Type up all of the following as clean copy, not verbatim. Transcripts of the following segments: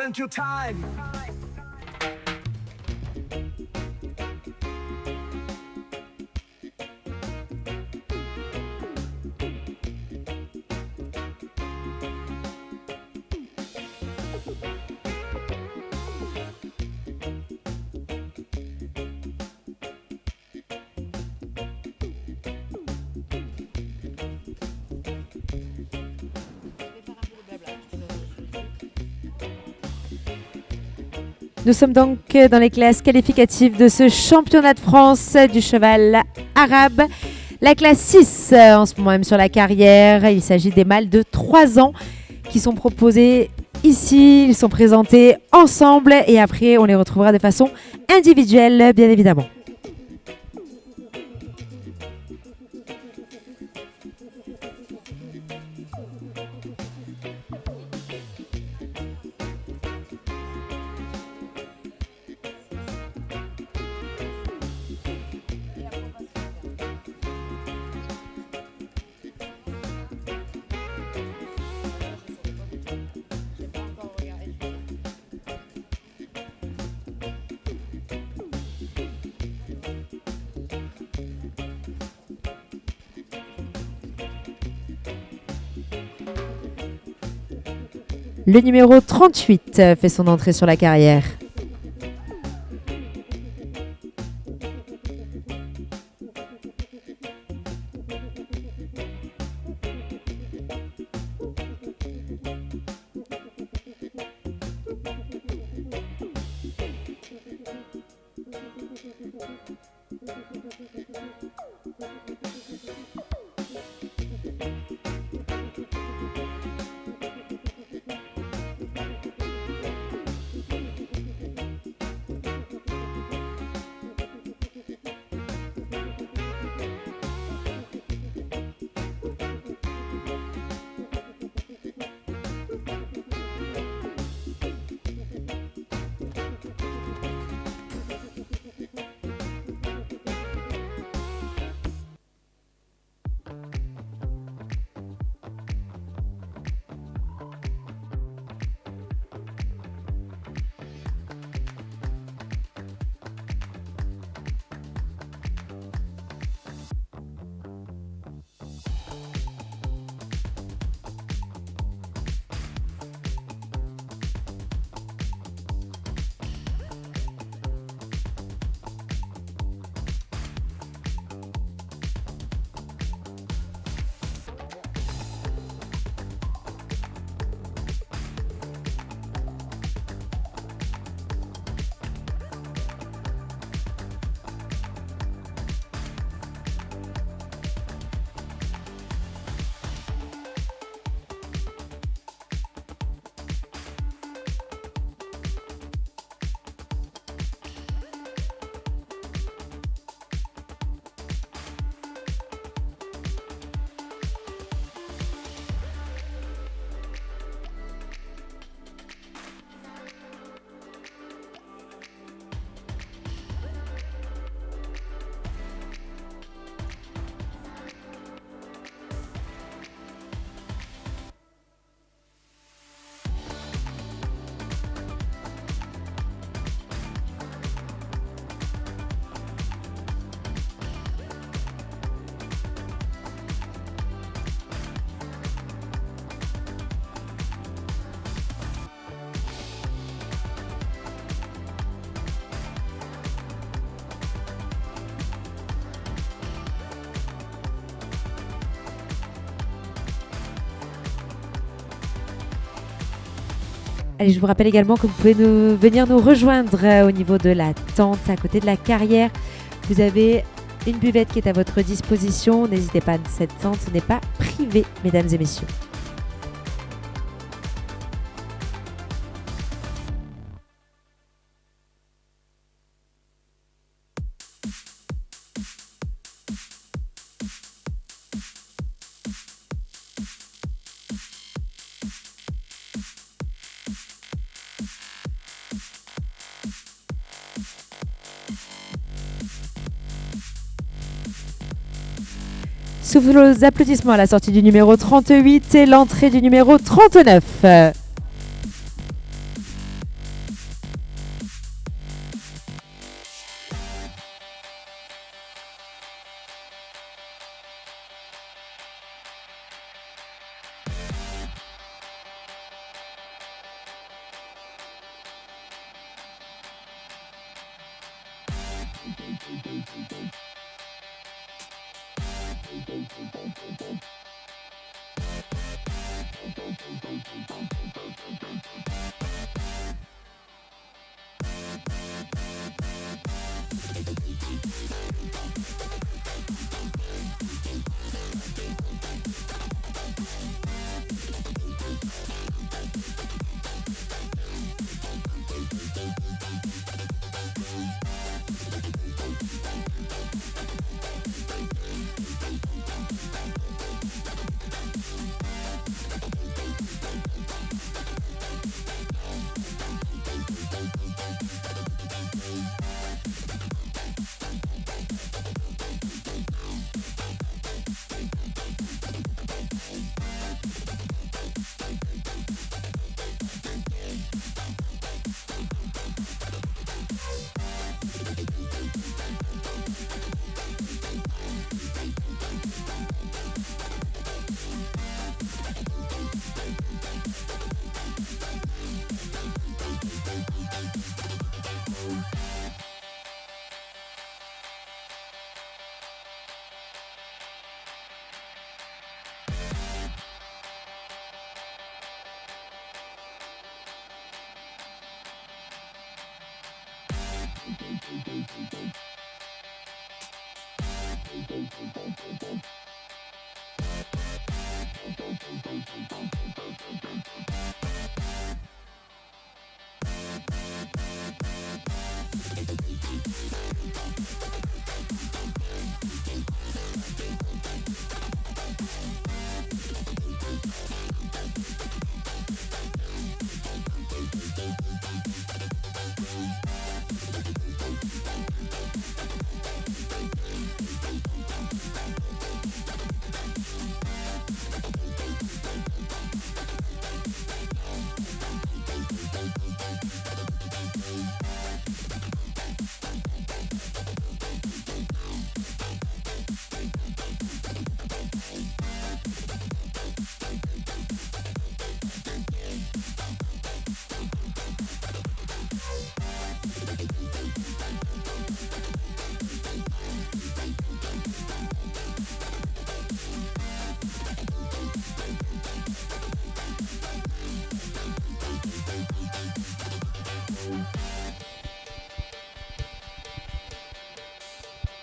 Haven't you time? Nous sommes donc dans les classes qualificatives de ce championnat de France du cheval arabe. La classe 6, en ce moment même sur la carrière. Il s'agit des mâles de 3 ans qui sont proposés ici. Ils sont présentés ensemble et après on les retrouvera de façon individuelle, bien évidemment. Le numéro 38 fait son entrée sur la carrière. Allez, je vous rappelle également que vous pouvez venir nous rejoindre au niveau de la tente à côté de la carrière. Vous avez une buvette qui est à votre disposition. N'hésitez pas, cette tente n'est pas privée, mesdames et messieurs. Sous vos applaudissements à la sortie du numéro 38 et l'entrée du numéro 39.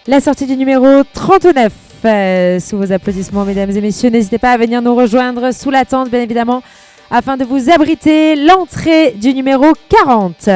La sortie du numéro 39. Sous vos applaudissements, mesdames et messieurs, n'hésitez pas à venir nous rejoindre sous la tente, bien évidemment, afin de vous abriter l'entrée du numéro 40.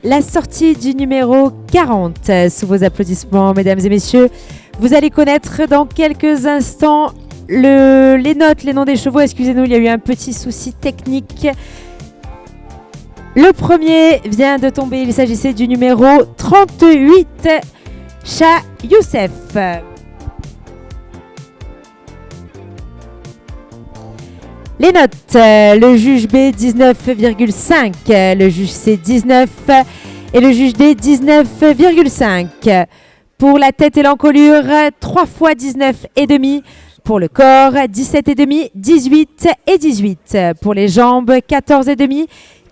la sortie du numéro 40. Sous vos applaudissements, mesdames et messieurs, vous allez connaître dans quelques instants les notes, les noms des chevaux. Excusez-nous, il y a eu un petit souci technique. Le premier vient de tomber, il s'agissait du numéro 38, Shah Youssef. Les notes, le juge B 19,5, le juge C 19 et le juge D 19,5. Pour la tête et l'encolure, 3 fois 19,5. Pour le corps, 17,5, 18 et 18. Pour les jambes, 14,5,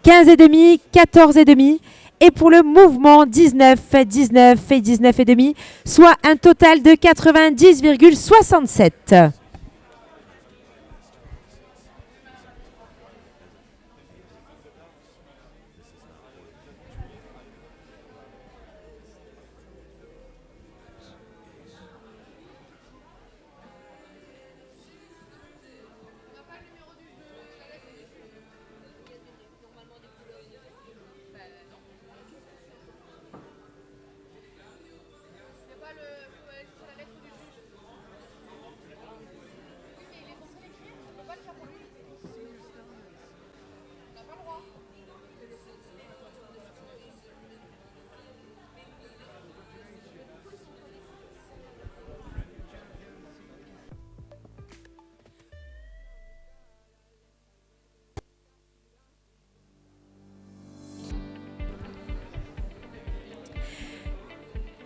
15,5, 14,5. Et pour le mouvement, 19, 19 et 19,5, soit un total de 90,67.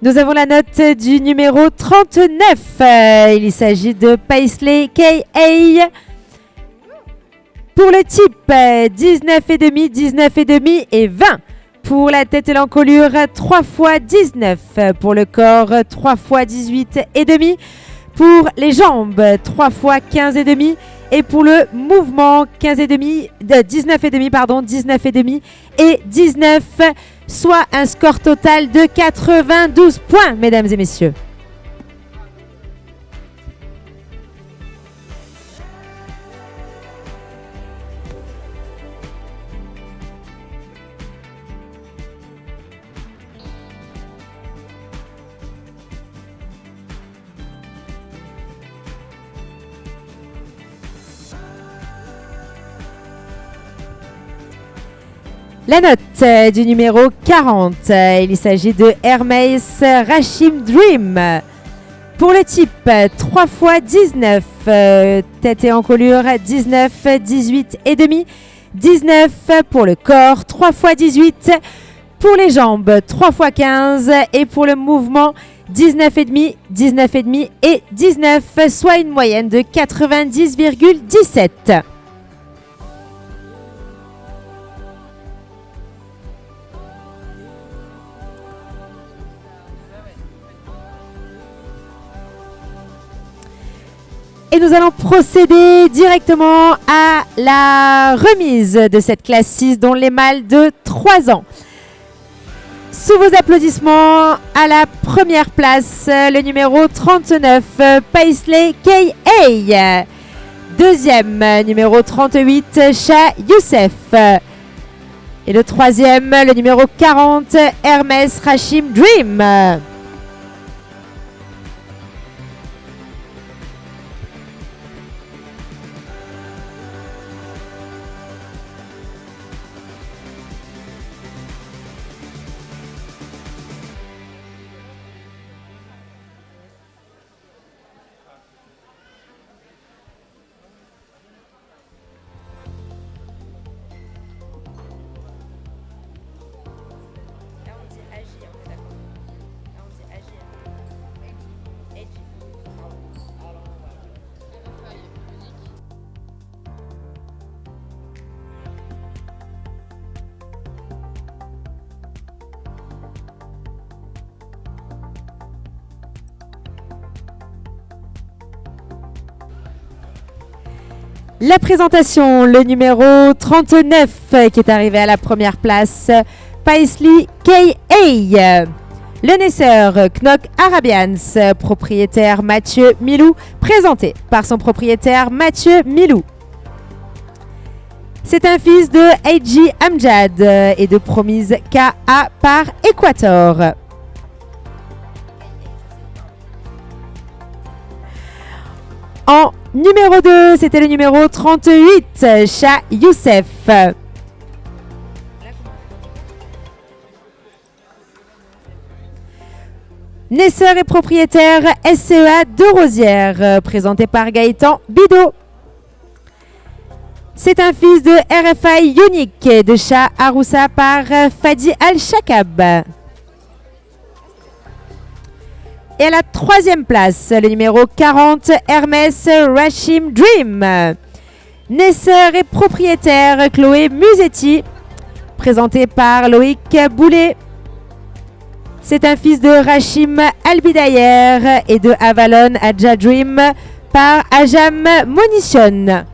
Nous avons la note du numéro 39. Il s'agit de Paisley K.A. Pour le type, 19,5, 19,5 et 20. Pour la tête et l'encolure, 3 fois 19. Pour le corps, 3 fois 18,5. Pour les jambes, 3 fois 15,5. Et pour le mouvement, 19,5, pardon, 19,5 et 19, soit un score total de 92 points, mesdames et messieurs. La note du numéro 40, il s'agit de Hermès Rachim Dream. Pour le type, 3 fois 19, tête et encolure, 19, 18,5, 19 pour le corps, 3 fois 18, pour les jambes, 3 fois 15 et pour le mouvement, 19,5, 19,5 et 19, soit une moyenne de 90,17. Et nous allons procéder directement à la remise de cette classe 6 dont les mâles de 3 ans. Sous vos applaudissements, à la première place, le numéro 39, Paisley K.A. Deuxième, numéro 38, Shah Youssef. Et le troisième, le numéro 40, Hermès Rachim Dream. La présentation, le numéro 39 qui est arrivé à la première place, Paisley K.A. Le naisseur Knock Arabians, propriétaire Mathieu Milou, présenté par son propriétaire Mathieu Milou. C'est un fils de Eiji Amjad et de Promise Ka par Équateur. En numéro 2, c'était le numéro 38, Shah Youssef. Naisseur et propriétaire SCEA de Rosières, présenté par Gaëtan Bidot. C'est un fils de RFI Unique et de Shah Aroussa par Fadi Al-Shakab. Et à la 3e place, le numéro 40, Hermès Rachim Dream. Naisseur et propriétaire Chloé Musetti, présenté par Loïc Boulet. C'est un fils de Rachim Albidayer et de Avalon Adja Dream par Ajam Monition.